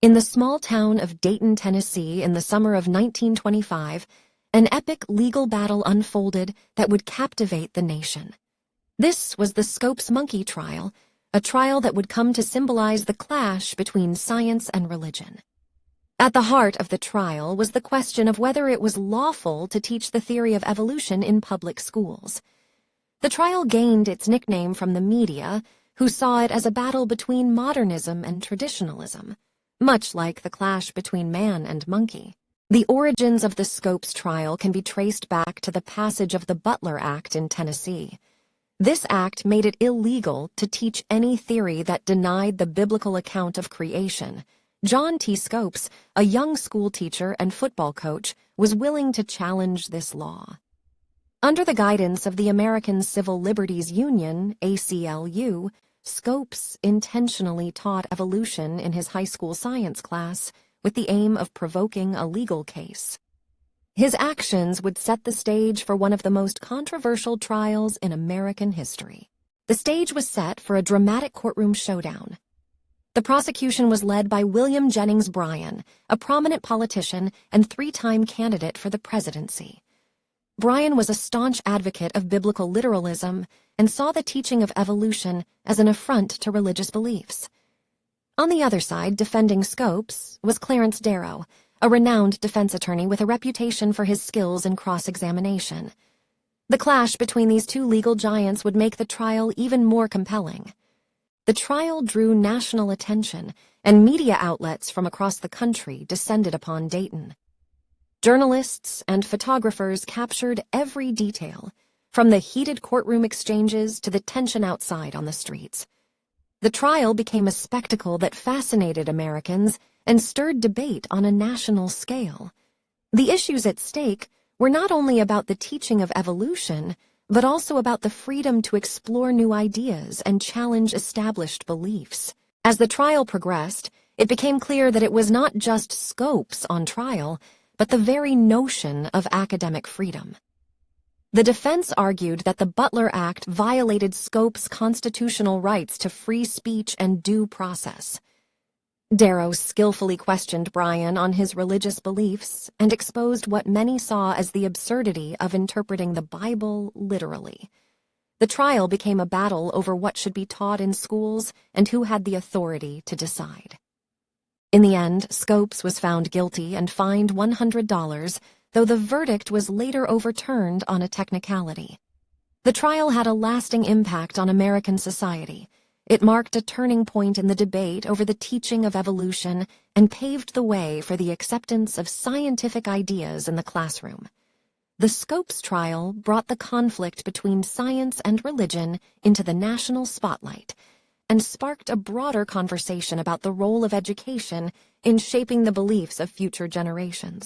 In the small town of Dayton, Tennessee, in the summer of 1925, an epic legal battle unfolded that would captivate the nation. This was the Scopes Monkey trial, a trial that would come to symbolize the clash between science and religion. At the heart of the trial was the question of whether it was lawful to teach the theory of evolution in public schools. The trial gained its nickname from the media, who saw it as a battle between modernism and traditionalism, much like the clash between man and monkey. The origins of the Scopes trial can be traced back to the passage of the Butler Act in Tennessee. This act made it illegal to teach any theory that denied the biblical account of creation. John T. Scopes, a young school teacher and football coach, was willing to challenge this law. Under the guidance of the American Civil Liberties Union, ACLU, Scopes intentionally taught evolution in his high school science class with the aim of provoking a legal case. His actions would set the stage for one of the most controversial trials in American history. The stage was set for a dramatic courtroom showdown. The prosecution was led by William Jennings Bryan, a prominent politician and three-time candidate for the presidency. Bryan was a staunch advocate of biblical literalism and saw the teaching of evolution as an affront to religious beliefs. On the other side, defending Scopes, was Clarence Darrow, a renowned defense attorney with a reputation for his skills in cross-examination. The clash between these two legal giants would make the trial even more compelling. The trial drew national attention, and media outlets from across the country descended upon Dayton. Journalists and photographers captured every detail, from the heated courtroom exchanges to the tension outside on the streets. The trial became a spectacle that fascinated Americans and stirred debate on a national scale. The issues at stake were not only about the teaching of evolution, but also about the freedom to explore new ideas and challenge established beliefs. As the trial progressed, it became clear that it was not just Scopes on trial, but the very notion of academic freedom. The defense argued that the Butler Act violated Scopes' constitutional rights to free speech and due process. Darrow skillfully questioned Bryan on his religious beliefs and exposed what many saw as the absurdity of interpreting the Bible literally. The trial became a battle over what should be taught in schools and who had the authority to decide. In the end, Scopes was found guilty and fined $100, though the verdict was later overturned on a technicality. The trial had a lasting impact on American society. It marked a turning point in the debate over the teaching of evolution and paved the way for the acceptance of scientific ideas in the classroom. The Scopes trial brought the conflict between science and religion into the national spotlight and sparked a broader conversation about the role of education in shaping the beliefs of future generations.